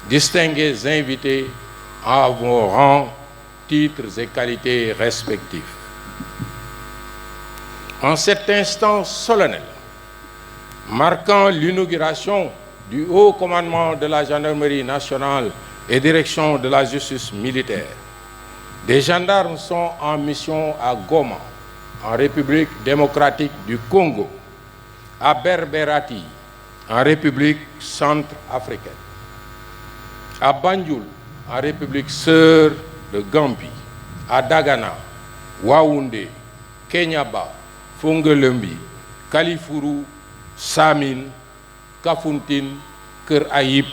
distingués invités à vos rangs, titres et qualités respectifs. En cet instant solennel, marquant l'inauguration du haut commandement de la gendarmerie nationale et direction de la justice militaire, des gendarmes sont en mission à Goma, en République démocratique du Congo, à Berberati, en République centrafricaine, à Banjul, en République sœur de Gambie, à Dagana, Waoundé, Kenyaba, Fongolembi, Kalifuru, Samin, Kafountine, Keur Aïb,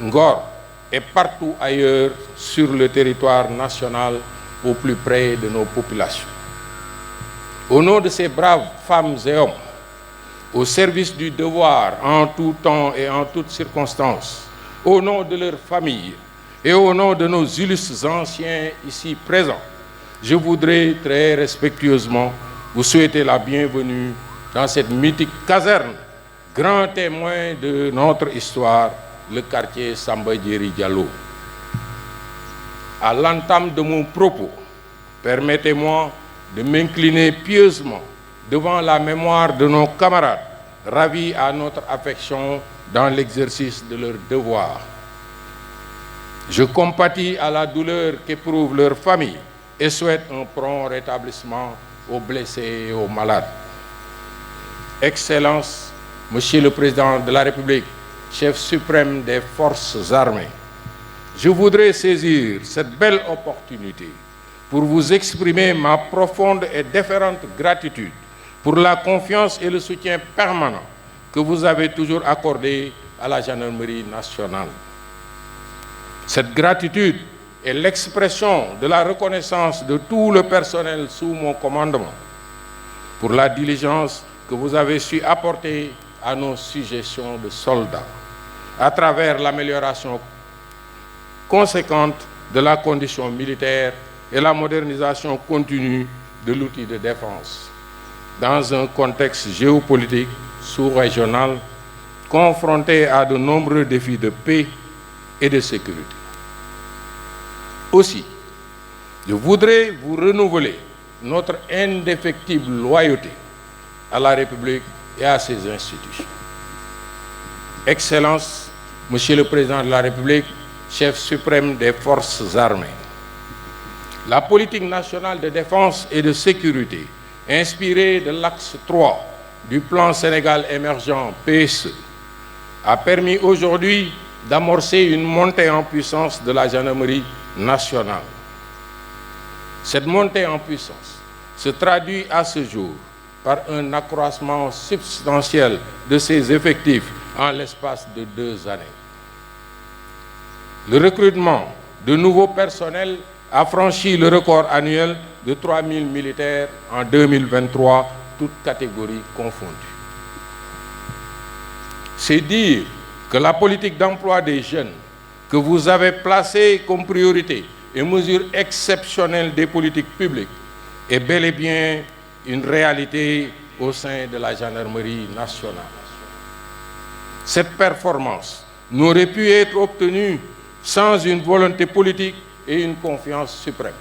Ngor et partout ailleurs sur le territoire national au plus près de nos populations. Au nom de ces braves femmes et hommes, au service du devoir en tout temps et en toutes circonstances, au nom de leurs familles et au nom de nos illustres anciens ici présents, je voudrais très respectueusement vous souhaiter la bienvenue dans cette mythique caserne, grand témoin de notre histoire, le quartier Samba Diéry Diallo. À l'entame de mon propos, permettez-moi de m'incliner pieusement devant la mémoire de nos camarades, ravis à notre affection dans l'exercice de leurs devoirs. Je compatis à la douleur qu'éprouvent leurs familles et souhaite un prompt rétablissement aux blessés et aux malades. Excellences, Monsieur le Président de la République, chef suprême des forces armées, je voudrais saisir cette belle opportunité pour vous exprimer ma profonde et déférente gratitude pour la confiance et le soutien permanent que vous avez toujours accordé à la gendarmerie nationale. Cette gratitude est l'expression de la reconnaissance de tout le personnel sous mon commandement pour la diligence que vous avez su apporter à nos suggestions de soldats à travers l'amélioration conséquente de la condition militaire et la modernisation continue de l'outil de défense dans un contexte géopolitique sous-régional confronté à de nombreux défis de paix et de sécurité. Aussi, je voudrais vous renouveler notre indéfectible loyauté à la République et à ses institutions. Excellences, Monsieur le Président de la République, chef suprême des forces armées, la politique nationale de défense et de sécurité, inspirée de l'axe 3 du plan Sénégal émergent PSE, a permis aujourd'hui d'amorcer une montée en puissance de la gendarmerie nationale. Cette montée en puissance se traduit à ce jour par un accroissement substantiel de ses effectifs en l'espace de 2 années. Le recrutement de nouveaux personnels a franchi le record annuel de 3 000 militaires en 2023, toutes catégories confondues. C'est dire que la politique d'emploi des jeunes que vous avez placée comme priorité et mesure exceptionnelle des politiques publiques est bel et bien une réalité au sein de la gendarmerie nationale. Cette performance n'aurait pu être obtenue sans une volonté politique et une confiance suprême.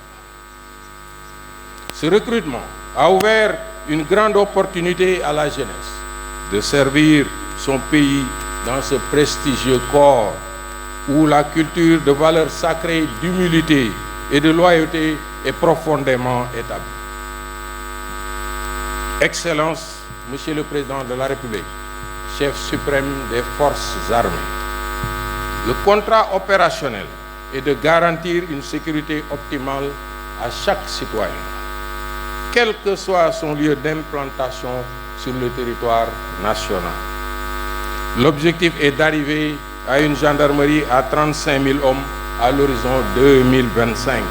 Ce recrutement a ouvert une grande opportunité à la jeunesse de servir son pays dans ce prestigieux corps où la culture de valeurs sacrées d'humilité et de loyauté est profondément établie. Excellences, Monsieur le Président de la République, chef suprême des forces armées, le contrat opérationnel est de garantir une sécurité optimale à chaque citoyen, quel que soit son lieu d'implantation sur le territoire national. L'objectif est d'arriver à une gendarmerie à 35 000 hommes à l'horizon 2025,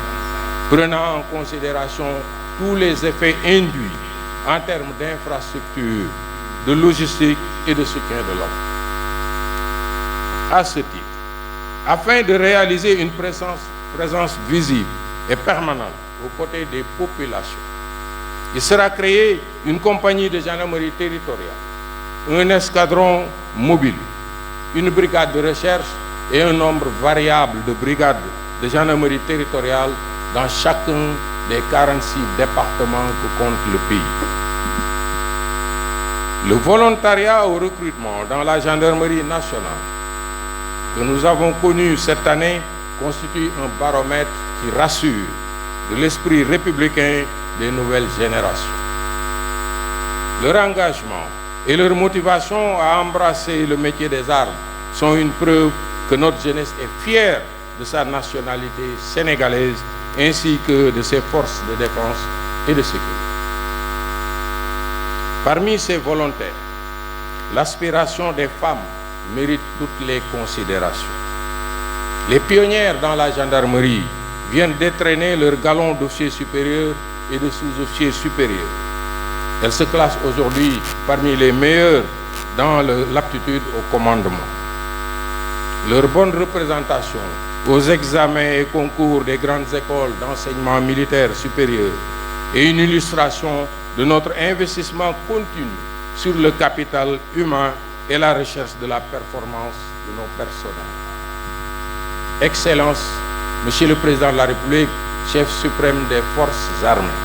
prenant en considération tous les effets induits en termes d'infrastructures, de logistique et de soutien de l'homme. À ce titre, afin de réaliser une présence visible et permanente aux côtés des populations, il sera créé une compagnie de gendarmerie territoriale, un escadron mobile, une brigade de recherche et un nombre variable de brigades de gendarmerie territoriale dans chacun des 46 départements que compte le pays. Le volontariat au recrutement dans la gendarmerie nationale que nous avons connu cette année constitue un baromètre qui rassure de l'esprit républicain des nouvelles générations. Leur engagement et leur motivation à embrasser le métier des armes sont une preuve que notre jeunesse est fière de sa nationalité sénégalaise ainsi que de ses forces de défense et de sécurité. Parmi ces volontaires, l'aspiration des femmes mérite toutes les considérations. Les pionnières dans la gendarmerie viennent détraîner leurs galons d'officiers supérieurs et de sous-officiers supérieurs. Elles se classent aujourd'hui parmi les meilleures dans l'aptitude au commandement. Leur bonne représentation aux examens et concours des grandes écoles d'enseignement militaire supérieur est une illustration de notre investissement continu sur le capital humain et la recherche de la performance de nos personnels. Excellences, Monsieur le Président de la République, chef suprême des forces armées,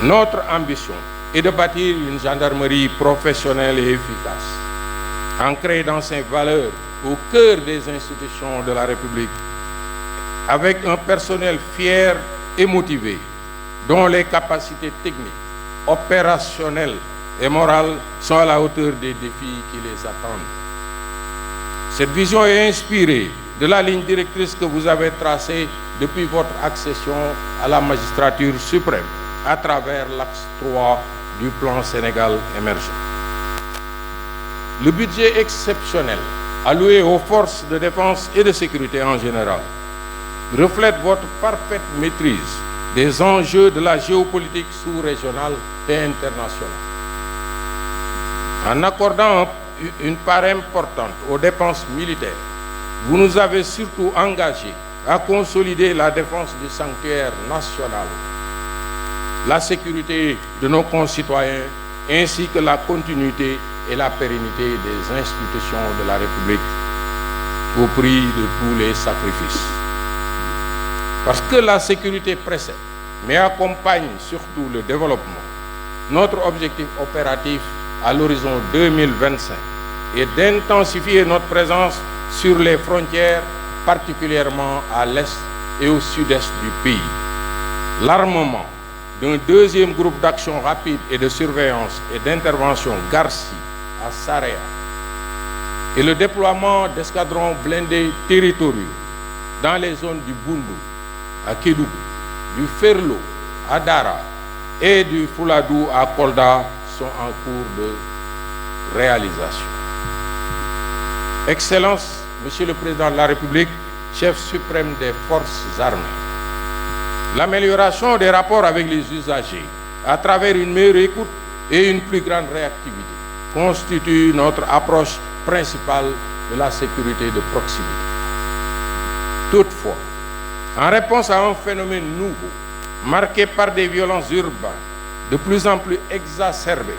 notre ambition est de bâtir une gendarmerie professionnelle et efficace, ancrée dans ses valeurs au cœur des institutions de la République, avec un personnel fier et motivé, dont les capacités techniques, opérationnelles et morales sont à la hauteur des défis qui les attendent. Cette vision est inspirée de la ligne directrice que vous avez tracée depuis votre accession à la magistrature suprême à travers l'axe 3 du plan Sénégal émergent. Le budget exceptionnel alloué aux forces de défense et de sécurité en général reflète votre parfaite maîtrise des enjeux de la géopolitique sous-régionale et internationale. En accordant une part importante aux dépenses militaires, vous nous avez surtout engagés à consolider la défense du sanctuaire national, la sécurité de nos concitoyens, ainsi que la continuité et la pérennité des institutions de la République au prix de tous les sacrifices. Parce que la sécurité précède, mais accompagne surtout le développement, notre objectif opératif à l'horizon 2025 est d'intensifier notre présence sur les frontières, particulièrement à l'est et au sud-est du pays. L'armement d'un deuxième groupe d'action rapide et de surveillance et d'intervention Garci à Saraya et le déploiement d'escadrons blindés territoriaux dans les zones du Bundu à Kédougou, du Ferlo à Dara et du Fouladou à Kolda sont en cours de réalisation. Excellences, Monsieur le Président de la République, chef suprême des forces armées, l'amélioration des rapports avec les usagers à travers une meilleure écoute et une plus grande réactivité constitue notre approche principale de la sécurité de proximité. Toutefois, en réponse à un phénomène nouveau, marqué par des violences urbaines de plus en plus exacerbées,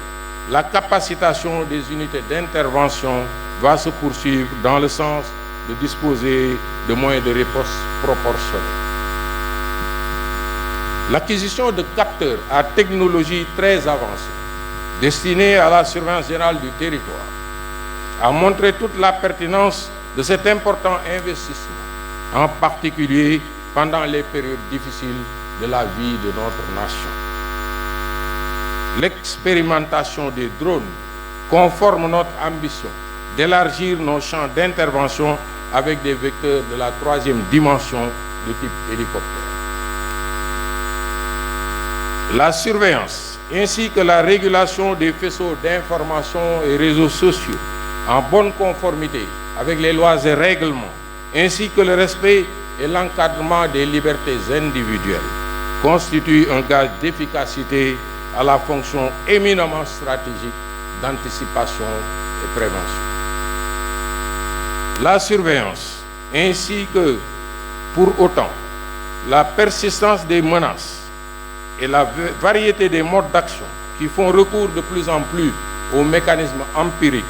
la capacitation des unités d'intervention va se poursuivre dans le sens de disposer de moyens de riposte proportionnés. L'acquisition de capteurs à technologie très avancée, destinés à la surveillance générale du territoire, a montré toute la pertinence de cet important investissement, en particulier pendant les périodes difficiles de la vie de notre nation. L'expérimentation des drones conforme notre ambition d'élargir nos champs d'intervention avec des vecteurs de la troisième dimension de type hélicoptère. La surveillance ainsi que la régulation des faisceaux d'information et réseaux sociaux en bonne conformité avec les lois et règlements, ainsi que le respect et l'encadrement des libertés individuelles, constituent un gage d'efficacité à la fonction éminemment stratégique d'anticipation et prévention. La surveillance, ainsi que, pour autant, la persistance des menaces et la variété des modes d'action qui font recours de plus en plus aux mécanismes empiriques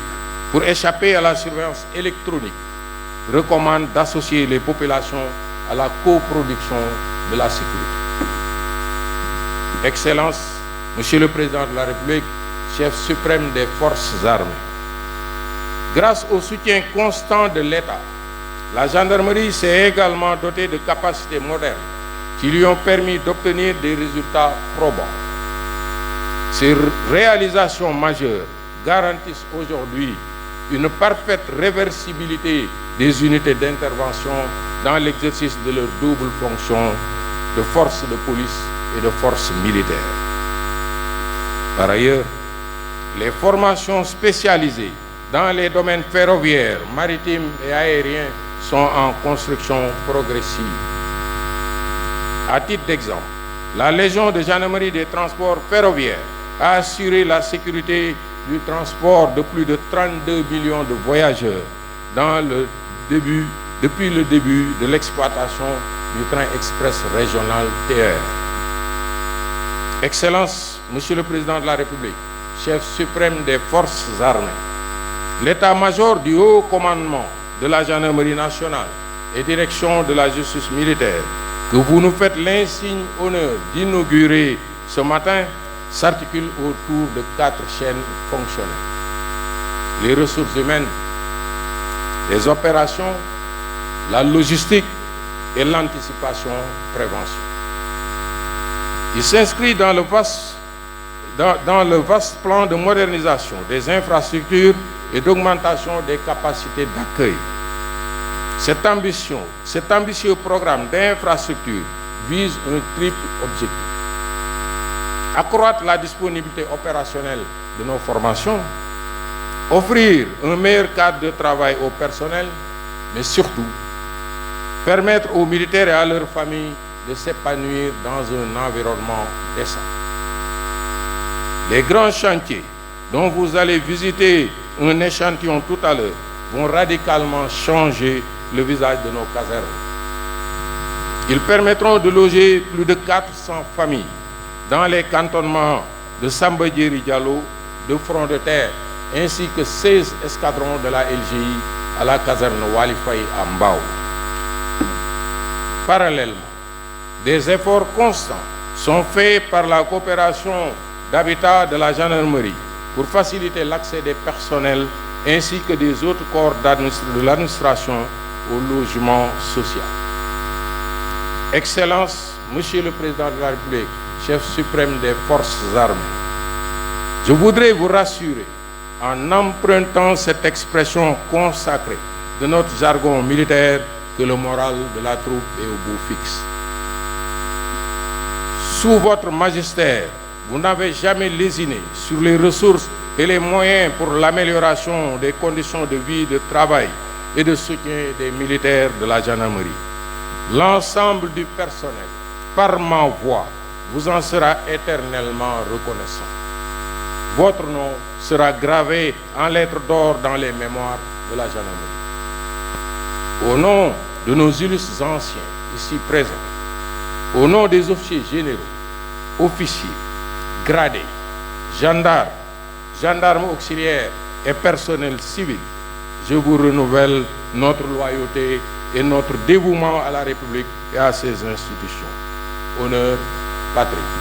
pour échapper à la surveillance électronique, recommande d'associer les populations à la coproduction de la sécurité. Excellences, Monsieur le Président de la République, chef suprême des forces armées, grâce au soutien constant de l'État, la gendarmerie s'est également dotée de capacités modernes qui lui ont permis d'obtenir des résultats probants. Ces réalisations majeures garantissent aujourd'hui une parfaite réversibilité des unités d'intervention dans l'exercice de leur double fonction de force de police et de force militaire. Par ailleurs, les formations spécialisées dans les domaines ferroviaires, maritimes et aériens sont en construction progressive. À titre d'exemple, la Légion de gendarmerie des transports ferroviaires a assuré la sécurité du transport de plus de 32 millions de voyageurs depuis le début de l'exploitation du train express régional TER. Excellences, Monsieur le Président de la République, chef suprême des forces armées, l'état-major du haut commandement de la gendarmerie nationale et direction de la justice militaire, que vous nous faites l'insigne honneur d'inaugurer ce matin, s'articule autour de 4 chaînes fonctionnelles. Les ressources humaines, les opérations, la logistique et l'anticipation-prévention. Il s'inscrit dans le vaste plan de modernisation des infrastructures et d'augmentation des capacités d'accueil. Cet ambitieux programme d'infrastructure vise un triple objectif. Accroître la disponibilité opérationnelle de nos formations, offrir un meilleur cadre de travail au personnel, mais surtout permettre aux militaires et à leurs familles de s'épanouir dans un environnement décent. Les grands chantiers dont vous allez visiter un échantillon tout à l'heure vont radicalement changer le visage de nos casernes. Ils permettront de loger plus de 400 familles dans les cantonnements de Samba-Diéry Diallo, de Front de Terre, ainsi que 16 escadrons de la LGI à la caserne Wali Faye à Mbao. Parallèlement, des efforts constants sont faits par la coopération d'habitat de la gendarmerie pour faciliter l'accès des personnels ainsi que des autres corps de l'administration au logement social. Excellences, Monsieur le Président de la République, chef suprême des forces armées, je voudrais vous rassurer en empruntant cette expression consacrée de notre jargon militaire que le moral de la troupe est au bout fixe. Sous votre magistère, vous n'avez jamais lésiné sur les ressources et les moyens pour l'amélioration des conditions de vie, de travail et de soutien des militaires de la gendarmerie. L'ensemble du personnel, par ma voix, vous en sera éternellement reconnaissant. Votre nom sera gravé en lettres d'or dans les mémoires de la gendarmerie. Au nom de nos illustres anciens ici présents, au nom des officiers généraux, officiers, gradés, gendarmes, gendarmes auxiliaires et personnel civil, je vous renouvelle notre loyauté et notre dévouement à la République et à ses institutions. Honneur, patrie.